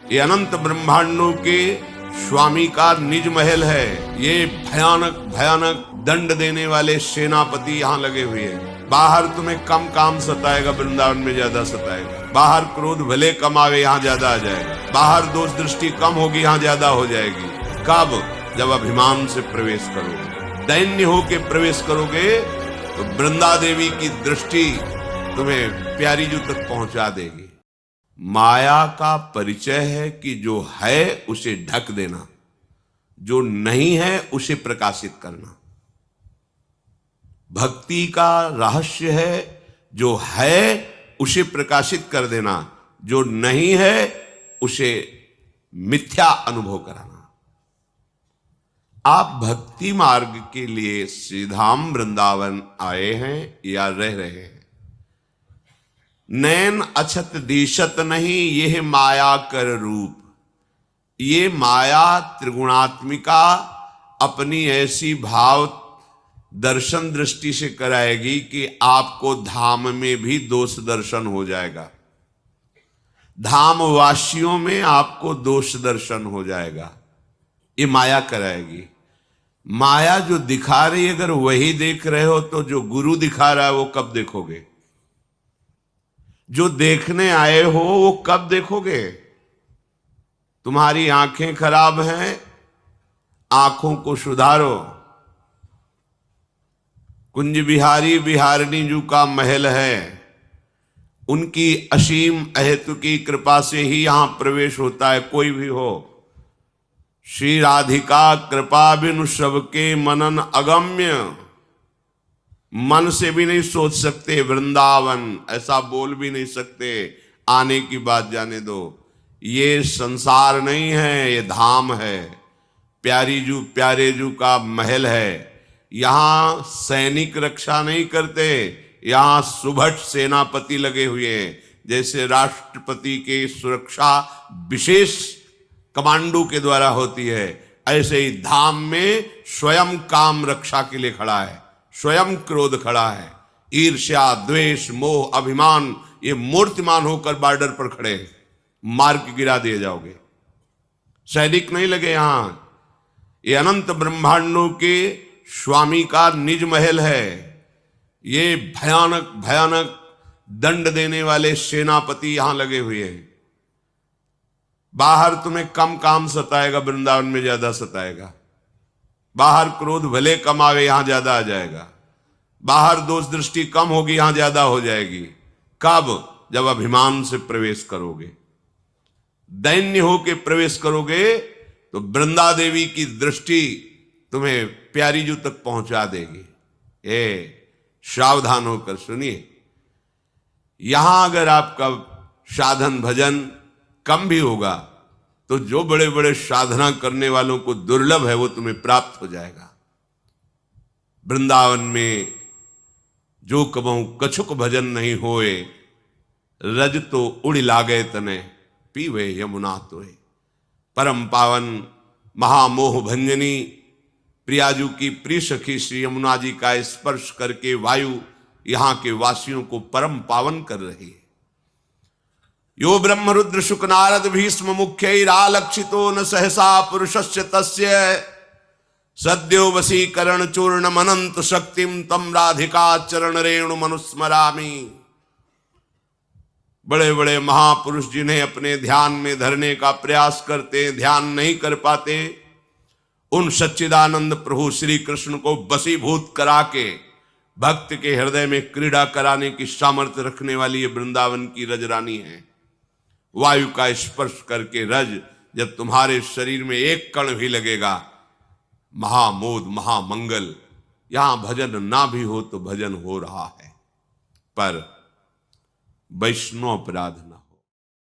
ये अनंत ब्रह्मांडों के स्वामी का निज महल है। ये भयानक भयानक दंड देने वाले सेनापति यहाँ लगे हुए हैं। बाहर तुम्हें कम काम सताएगा, वृंदावन में ज्यादा सताएगा। बाहर क्रोध भले कम आवे, यहाँ ज्यादा आ जाएगा। बाहर दोष दृष्टि कम होगी, यहाँ ज्यादा हो जाएगी। कब? जब अभिमान से प्रवेश करोगे, दैन्य होके प्रवेश करोगे, तो वृंदा देवी की दृष्टि तुम्हें प्यारी जू तक पहुंचा देगी। माया का परिचय है कि जो है उसे ढक देना, जो नहीं है उसे प्रकाशित करना। भक्ति का रहस्य है जो है उसे प्रकाशित कर देना, जो नहीं है उसे मिथ्या अनुभव कराना। आप भक्ति मार्ग के लिए श्रीधाम वृंदावन आए हैं या रह रहे हैं? नैन अछत दिशत नहीं यह माया कर रूप। ये माया त्रिगुणात्मिका अपनी ऐसी भाव दर्शन दृष्टि से कराएगी कि आपको धाम में भी दोष दर्शन हो जाएगा, धाम वासियों में आपको दोष दर्शन हो जाएगा। ये माया कराएगी। माया जो दिखा रही है, अगर वही देख रहे हो तो जो गुरु दिखा रहा है वो कब देखोगे? जो देखने आए हो वो कब देखोगे? तुम्हारी आंखें खराब हैं, आंखों को सुधारो। कुंज बिहारी बिहारिणी जू का महल है, उनकी असीम अहेतु की कृपा से ही यहां प्रवेश होता है, कोई भी हो। श्री राधिका कृपा बिनु सबके मनन अगम्य। मन से भी नहीं सोच सकते वृंदावन, ऐसा बोल भी नहीं सकते। आने की बात जाने दो। ये संसार नहीं है, ये धाम है। प्यारी जू प्यारे जू का महल है। यहां सैनिक रक्षा नहीं करते, यहां सुभट सेनापति लगे हुए हैं। जैसे राष्ट्रपति की सुरक्षा विशेष कमांडो के द्वारा होती है, ऐसे ही धाम में स्वयं काम रक्षा के लिए खड़ा है, स्वयं क्रोध खड़ा है। ईर्ष्या, द्वेष, मोह, अभिमान ये मूर्तिमान होकर बॉर्डर पर खड़े हैं। मार के गिरा दिए जाओगे। सैनिक नहीं लगे यहां। ये अनंत ब्रह्मांडों के स्वामी का निज महल है। ये भयानक भयानक दंड देने वाले सेनापति यहां लगे हुए हैं। बाहर तुम्हें कम काम सताएगा, वृंदावन में ज्यादा सताएगा। बाहर क्रोध भले कम आवे, यहां ज्यादा आ जाएगा। बाहर दोष दृष्टि कम होगी, यहां ज्यादा हो जाएगी। कब? जब अभिमान से प्रवेश करोगे, दैन्य होके प्रवेश करोगे, तो वृंदा देवी की दृष्टि तुम्हें प्यारी जू तक पहुंचा देगी। सावधान होकर सुनिए। यहां अगर आपका साधन भजन कम भी होगा, तो जो बड़े बड़े साधना करने वालों को दुर्लभ है वो तुम्हें प्राप्त हो जाएगा। वृंदावन में जो कबहू कछुक भजन नहीं होए, रज तो उड़ लागे तने पीवे यमुना तोए। परम पावन महामोह भंजनी प्रियाजू की प्रिय सखी श्री यमुना जी का स्पर्श करके वायु यहां के वासियों को परम पावन कर रही है। यो ब्रह्म रुद्र शुक नारद भीष्म मुख्यैरालक्षितो न सहसा पुरुषस्य तस्य सद्यो वशीकरण चूर्णम अनंत शक्तिम तम राधिका चरण रेणु मनुस्मरामि। बड़े बड़े महापुरुष जिन्हें अपने ध्यान में धरने का प्रयास करते, ध्यान नहीं कर पाते, उन सच्चिदानंद प्रभु श्री कृष्ण को वशीभूत करा के भक्त के हृदय में क्रीड़ा कराने की सामर्थ्य रखने वाली ये वृंदावन की रजरानी है। वायु का स्पर्श करके रज जब तुम्हारे शरीर में एक कण भी लगेगा, महामोद महामंगल। यहां भजन ना भी हो तो भजन हो रहा है, पर वैष्णव अपराध ना हो।